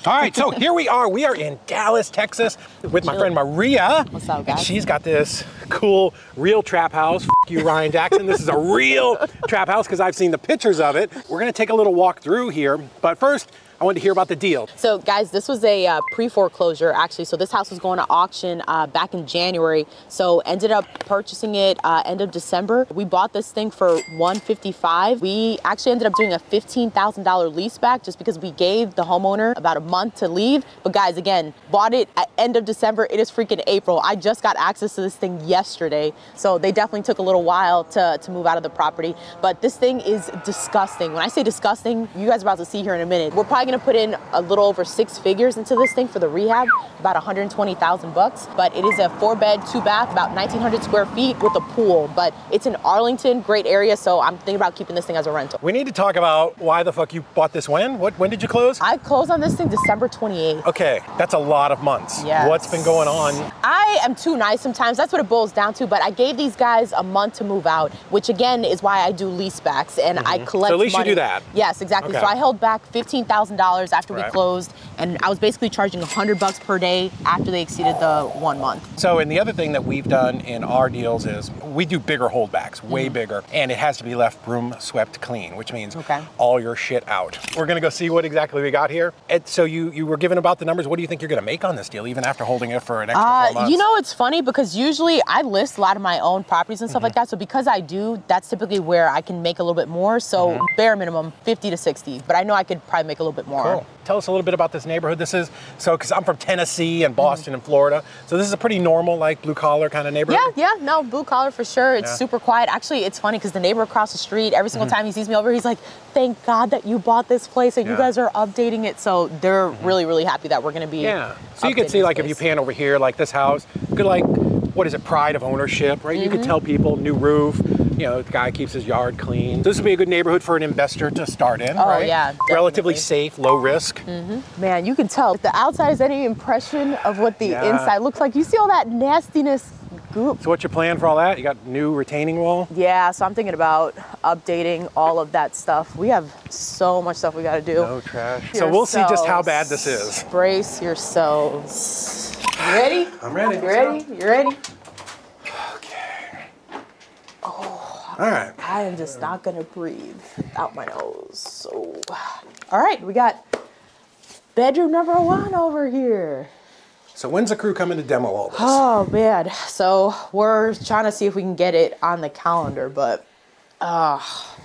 All right, so here we are. We are in Dallas, Texas with my friend Maria. What's up, guys? And she's got this cool real trap house. F you, Ryan Jackson. This is a real trap house because I've seen the pictures of it. We're gonna take a little walk through here, but first, I wanted to hear about the deal. So guys, this was a pre-foreclosure actually. So this house was going to auction back in January. So ended up purchasing it end of December. We bought this thing for $155,000. We actually ended up doing a $15,000 lease back just because we gave the homeowner about a month to leave. But guys, again, bought it at end of December. It is freaking April. I just got access to this thing yesterday. So they definitely took a little while to move out of the property. But this thing is disgusting. When I say disgusting, you guys are about to see here in a minute. We're probably gonna put in a little over 6 figures into this thing for the rehab, about 120,000 bucks. But it is a 4-bed, 2-bath, about 1,900 square feet with a pool. But it's in Arlington, great area. So I'm thinking about keeping this thing as a rental. We need to talk about why the fuck you bought this when? When did you close? I closed on this thing December 28th. Okay, that's a lot of months. Yes. What's been going on? I am too nice sometimes. That's what it boils down to. But I gave these guys a month to move out, which again is why I do lease backs and I collect So at least money. you do that. Yes, exactly. Okay. So I held back $15,000 after we Right. closed, and I was basically charging $100 per day after they exceeded the 1 month. So, and the other thing that we've done in our deals is we do bigger holdbacks, way bigger, and it has to be left broom swept clean, which means all your shit out. We're gonna go see what exactly we got here. And so you were given about the numbers. What do you think you're gonna make on this deal, even after holding it for an extra 4 months? You know, it's funny because usually I list a lot of my own properties and stuff like that. So because I do, that's typically where I can make a little bit more. So bare minimum 50 to 60, but I know I could probably make a little bit more. Cool. Tell us a little bit about this neighborhood. This is, so, because I'm from Tennessee and Boston and Florida, so this is a pretty normal, like, blue-collar kind of neighborhood? Yeah, no, blue collar for sure. It's super quiet. Actually, it's funny because the neighbor across the street, every single time he sees me over, he's like, thank God that you bought this place and you guys are updating it. So they're really, really happy that we're going to be So you can see, like, if you pan over here, like this house, good, like, what is it, pride of ownership, right? You can tell people, new roof, you know, the guy keeps his yard clean. This would be a good neighborhood for an investor to start in, right? Oh, yeah, definitely. Relatively safe, low risk. Man, you can tell if the outside is any impression of what the inside looks like. You see all that nastiness goop. So what's your plan for all that? You got new retaining wall? Yeah, so I'm thinking about updating all of that stuff. We have so much stuff we got to do. No trash. So we'll see just how bad this is. Brace yourselves. You ready? I'm ready. You ready? You ready? Okay. Oh. All right. I am just not gonna breathe out my nose. So, all right, we got bedroom number 1 over here. So when's the crew coming to demo all this? Oh man, so we're trying to see if we can get it on the calendar, but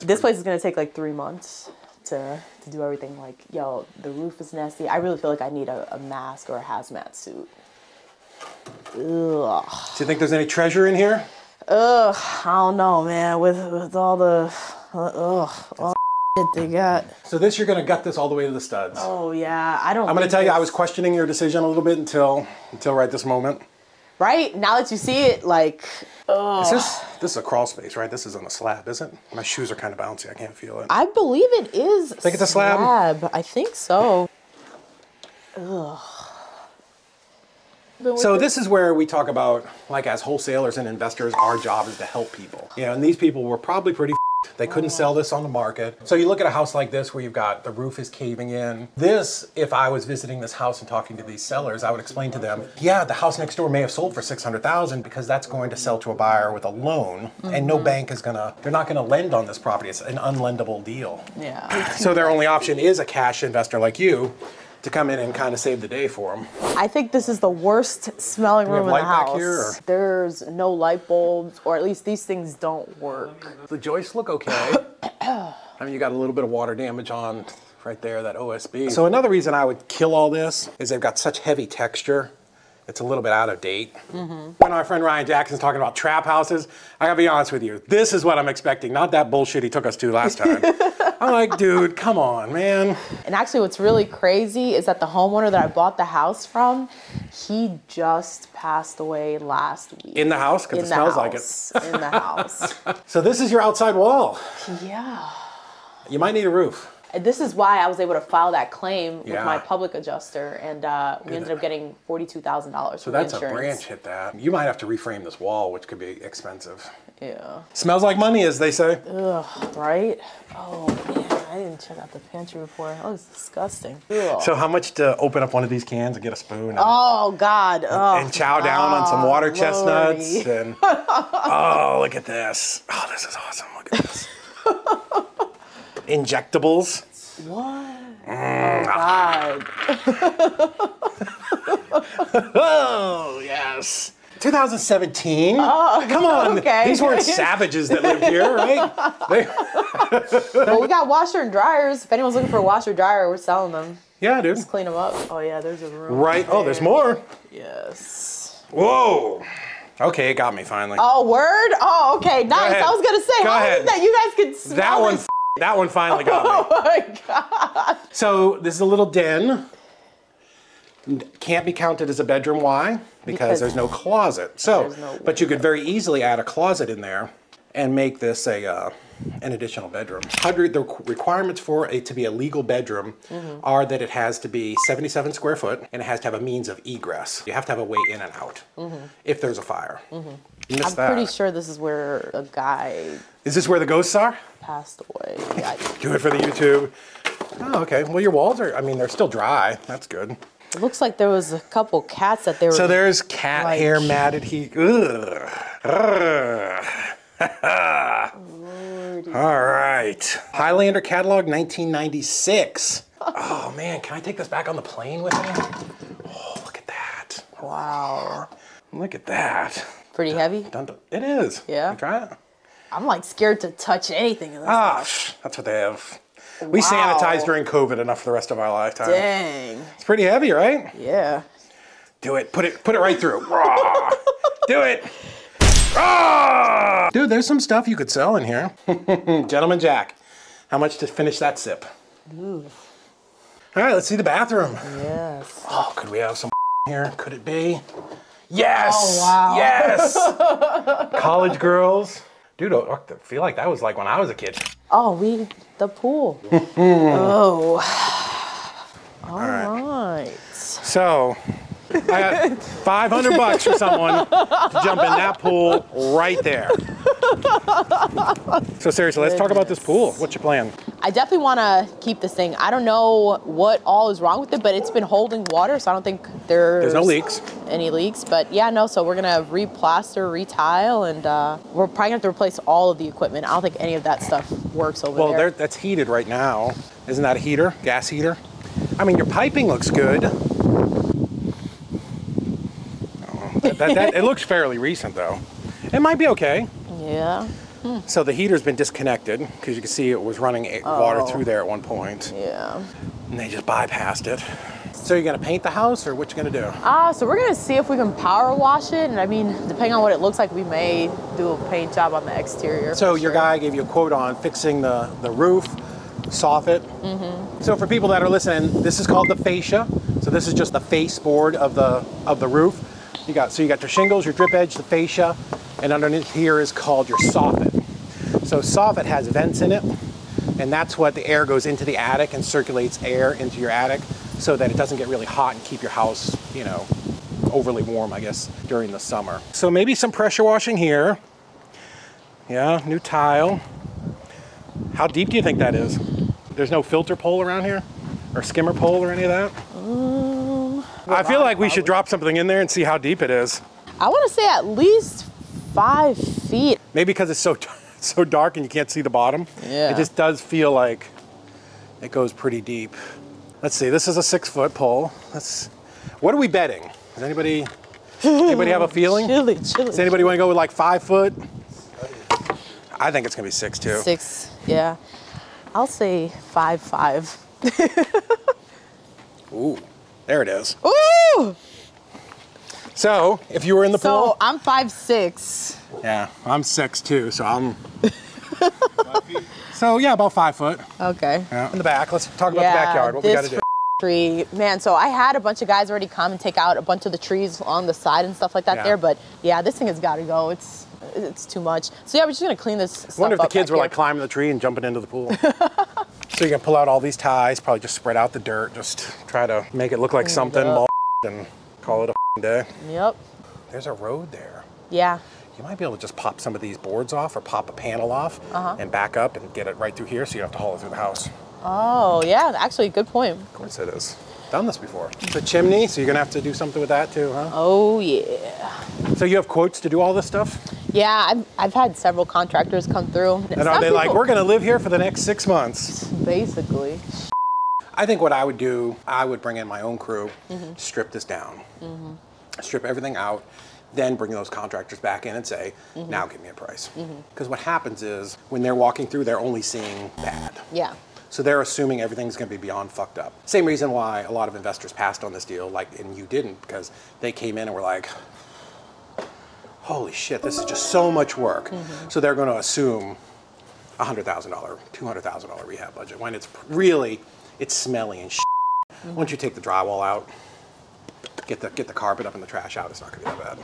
this place is gonna take like 3 months to do everything. Like, yo, the roof is nasty. I really feel like I need a mask or a hazmat suit. Ugh. Do you think there's any treasure in here? Ugh, I don't know, man. With all the all the shit they got. So this, you're gonna gut this all the way to the studs. Oh yeah, I don't. I'm gonna tell you, I was questioning your decision a little bit until right this moment. Right now that you see it, like, This is a crawl space, right? This is on a slab, isn't it? My shoes are kind of bouncy. I can't feel it. I believe it is. Think it's a slab? I think so. Ugh. So this is where we talk about, like, as wholesalers and investors, our job is to help people. You know, and these people were probably pretty f***ed. They couldn't sell this on the market. So you look at a house like this where you've got the roof is caving in. This, if I was visiting this house and talking to these sellers, I would explain to them, yeah, the house next door may have sold for $600,000 because that's going to sell to a buyer with a loan, and no bank is they're not gonna lend on this property. It's an unlendable deal. Yeah. So their only option is a cash investor like you to come in and kind of save the day for them. I think this is the worst smelling room in the light house. back here, or? There's no light bulbs, or at least these things don't work. The joists look okay. I mean, you got a little bit of water damage on right there, that OSB. So another reason I would kill all this is they've got such heavy texture. It's a little bit out of date. When our friend Ryan Jackson's talking about trap houses, I gotta be honest with you, this is what I'm expecting, not that bullshit he took us to last time. I'm like, dude, come on, man. And actually what's really crazy is that the homeowner that I bought the house from, he just passed away last week. In the house? Because it smells like it. In the house. So this is your outside wall. Yeah. You might need a roof. This is why I was able to file that claim with my public adjuster, and we ended up getting $42,000 So that's insurance. A branch hit that. You might have to reframe this wall, which could be expensive. Yeah. Smells like money, as they say. Ugh, right? Oh, man. I didn't check out the pantry before. That was disgusting. Ugh. So how much to open up one of these cans and get a spoon? And, Oh, God. and chow down on some water Lordy. chestnuts. And, oh, look at this. Oh, this is awesome. Look at this. Injectables. What? Oh, God. Oh, yes. 2017. Oh, come on. Okay. These weren't savages that lived here, right? Well, we got washer and dryers. If anyone's looking for a washer dryer, we're selling them. Yeah, dude. Just clean them up. Oh, yeah, there's a room. Right. Oh, there's more. Yes. Whoa. Okay, it got me finally. Oh, word? Oh, okay. Nice. ahead. I was going to say, Go how ahead. is it that you guys can smell this? That one finally got me. Oh, my God. So this is a little den. Can't be counted as a bedroom. Why? Because there's no closet. So, but you could very easily add a closet in there and make this an additional bedroom. The requirements for it to be a legal bedroom are that it has to be 77 square foot and it has to have a means of egress. You have to have a way in and out if there's a fire. You missed that. I'm pretty sure this is where a guy Is this where the ghosts are? passed away. Yeah. Do it for the YouTube. Oh, okay. Well, your walls are, I mean, they're still dry. That's good. It looks like there was a couple cats that they were. So there's cat hair matted here. All right. Highlander catalog 1996. Oh man, can I take this back on the plane with me? Oh, look at that. Wow. Look at that. Pretty heavy? It is. Yeah. You try it? I'm like scared to touch anything in this. That's what they have. We sanitized during COVID enough for the rest of our lifetime. Dang. It's pretty heavy, right? Yeah. Do it. Put it right through. Do it. Dude, there's some stuff you could sell in here. Gentleman Jack, how much to finish that sip? Ooh. All right, let's see the bathroom. Yes. Oh, could we have some here? Could it be? Yes. Oh, wow. Yes. College girls. Dude, I feel like that was like when I was a kid. Oh, the pool. Oh. All right. So, I got $500 for someone to jump in that pool right there. So seriously, let's talk about this pool. What's your plan? I definitely want to keep this thing. I don't know what all is wrong with it, but it's been holding water, so I don't think there's no leaks. Any leaks. But yeah, no, so we're going to replaster, retile, and we're probably going to have to replace all of the equipment. I don't think any of that stuff works over there. Well, that's heated right now. Isn't that a heater? Gas heater? I mean, your piping looks good. It looks fairly recent, though. It might be okay. Yeah. So the heater's been disconnected because you can see it was running water through there at one point. Yeah. And they just bypassed it. So you're gonna paint the house, or what you gonna do? So we're gonna see if we can power wash it, and I mean, depending on what it looks like, we may do a paint job on the exterior. So your guy gave you a quote on fixing the roof, soffit. So for people that are listening, this is called the fascia. So this is just the face board of the roof. You got your shingles, your drip edge, the fascia, and underneath here is called your soffit. So soffit has vents in it, and that's what the air goes into the attic and circulates air into your attic so that it doesn't get really hot and keep your house, overly warm, I guess, during the summer. So maybe some pressure washing here. Yeah, new tile. How deep do you think that is? There's no filter pole around here? Or skimmer pole or any of that? I feel like we should drop something in there and see how deep it is. I want to say at least 5 feet. Maybe because it's so dark and you can't see the bottom. Yeah. It just does feel like it goes pretty deep. Let's see, this is a 6-foot pole. What are we betting? Does anybody have a feeling? Chilly. Does anybody want to go with like 5 foot? I think it's gonna be 6 too. 6, yeah. I'll say 5'5". Ooh, there it is. Ooh! So, if you were in the pool. So I'm 5'6". Yeah, I'm 6'2", so I'm. So yeah, about 5 foot. Okay. Yeah, in the back. Let's talk about the backyard. What we got to do. Tree, man. So I had a bunch of guys already come and take out a bunch of the trees on the side and stuff like that there. But yeah, this thing has got to go. It's too much. So yeah, we're just gonna clean this stuff up. I wonder if the kids were like climbing the tree and jumping into the pool. So you're gonna pull out all these ties, probably just spread out the dirt, just try to make it look like something, and call it a day. Yep. There's a road there. Yeah. You might be able to just pop some of these boards off or pop a panel off and back up and get it right through here so you don't have to haul it through the house. Oh, yeah, actually, good point. Of course it is. Done this before. It's a chimney, so you're gonna have to do something with that too, huh? Oh, yeah. So you have quotes to do all this stuff? Yeah, I've had several contractors come through. And are they like, we're gonna live here for the next 6 months? Basically. I think what I would do, I would bring in my own crew, strip this down, strip everything out, then bring those contractors back in and say, now give me a price. Because what happens is, when they're walking through, they're only seeing bad. Yeah. So they're assuming everything's gonna be beyond fucked up. Same reason why a lot of investors passed on this deal, and you didn't, because they came in and were like, holy shit, this is just so much work. So they're gonna assume $100,000, $200,000 rehab budget, when it's really, it's smelly and shit. Once you take the drywall out, get the carpet up and the trash out, it's not gonna be that bad.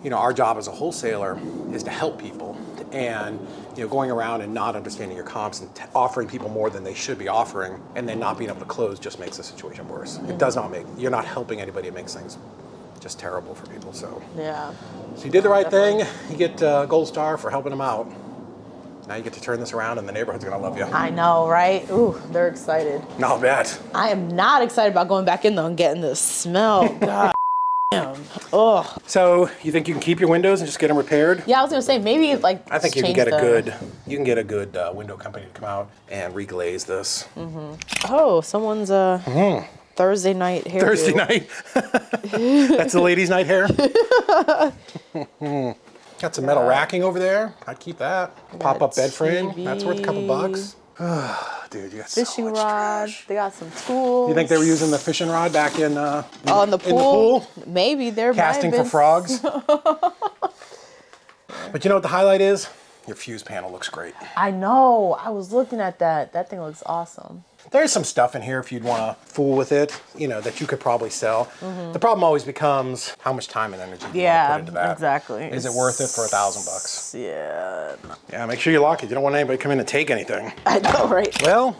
You know, our job as a wholesaler is to help people, and you know, going around and not understanding your comps and offering people more than they should be offering, and then not being able to close just makes the situation worse. It does not make, you're not helping anybody, it makes things just terrible for people, so. Yeah. So you did the right thing, you get Gold Star for helping them out. Now you get to turn this around and the neighborhood's gonna love you. I know, right? Ooh, they're excited. No, bet. I am not excited about going back in though and getting this smell. God damn. Ugh. So you think you can keep your windows and just get them repaired? Yeah, I was gonna say maybe like. I think you can get a good window company to come out and reglaze this. Oh, someone's Thursday night hairdo. Thursday night. That's the ladies' night hair. Got some metal racking over there. I'd keep that. Pop-up bed frame. That's worth a couple bucks. Dude, you got Fishing so much rod. trash. They got some tools. You think they were using the fishing rod back in the pool? In the pool? Maybe they're casting for frogs. But you know what the highlight is? Your fuse panel looks great. I know. I was looking at that. That thing looks awesome. There's some stuff in here if you'd want to fool with it, you know, that you could probably sell. The problem always becomes how much time and energy do you want to put into that. Exactly. Is it worth it for $1,000? Yeah. Yeah, make sure you lock it. You don't want anybody to come in and take anything. I know, right? Well,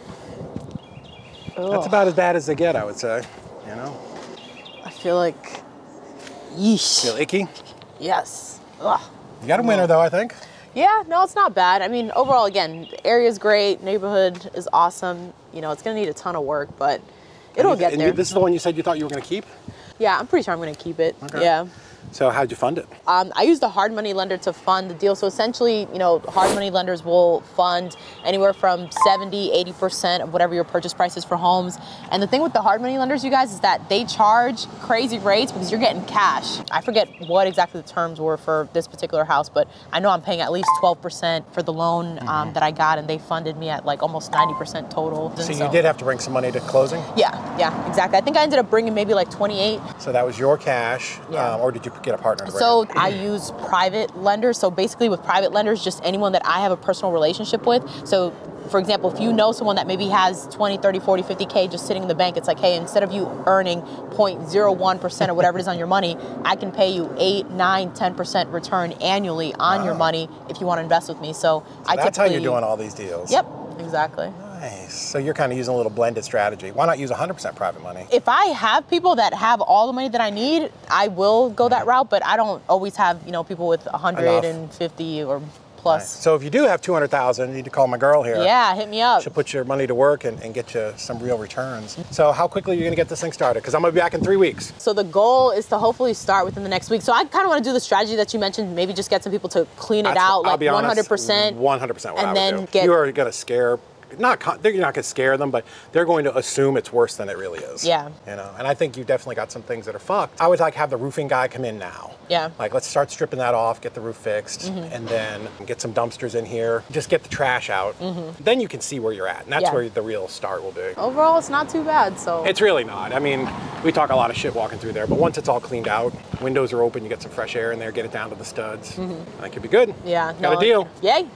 that's about as bad as they get, I would say. You know? I feel like, yeesh. Feel icky? Yes. Ugh. You got a winner though, I think. Yeah, no, it's not bad. I mean, overall, again, the area's great, neighborhood is awesome. You know, it's gonna need a ton of work, but it'll get there. This is the one you said you thought you were gonna keep? Yeah, I'm pretty sure I'm gonna keep it. Okay. Yeah. So how'd you fund it? I used a hard money lender to fund the deal. So essentially, you know, hard money lenders will fund anywhere from 70, 80% of whatever your purchase price is for homes. And the thing with the hard money lenders, you guys, is that they charge crazy rates because you're getting cash. I forget what exactly the terms were for this particular house, but I know I'm paying at least 12% for the loan that I got, and they funded me at like almost 90% total. So you did have to bring some money to closing? Yeah, exactly. I think I ended up bringing maybe like 28. So that was your cash, or did you get a partner to bring So it? I use private lenders. So basically with private lenders, just anyone that I have a personal relationship with. So for example, if you know someone that maybe has 20, 30, 40, 50K just sitting in the bank, it's like, hey, instead of you earning 0.01% or whatever it is on your money, I can pay you 8, 9, 10% return annually on your money if you want to invest with me. So that's how you're doing all these deals. Yep, exactly. Nice. So you're kind of using a little blended strategy. Why not use 100% private money? If I have people that have all the money that I need, I will go that route, but I don't always have, you know, people with 150 or plus. Nice. So if you do have 200,000, you need to call my girl here. Yeah, hit me up. She'll put your money to work and get you some real returns. So how quickly are you going to get this thing started? Because I'm going to be back in 3 weeks. So the goal is to hopefully start within the next week. So I kind of want to do the strategy that you mentioned, maybe just get some people to clean it out, like 100%. 100% what and I then would do. You are going to scare, you're not going to scare them, but they're going to assume it's worse than it really is. Yeah. You know, and I think you definitely got some things that are fucked. I would like have the roofing guy come in now. Yeah. Like, let's start stripping that off, get the roof fixed, and then get some dumpsters in here. Just get the trash out. Then you can see where you're at, and that's where the real start will be. Overall, it's not too bad, so. It's really not. I mean, we talk a lot of shit walking through there, but once it's all cleaned out, windows are open, you get some fresh air in there, get it down to the studs, I think you'll be good. Yeah. Got a deal. Yay.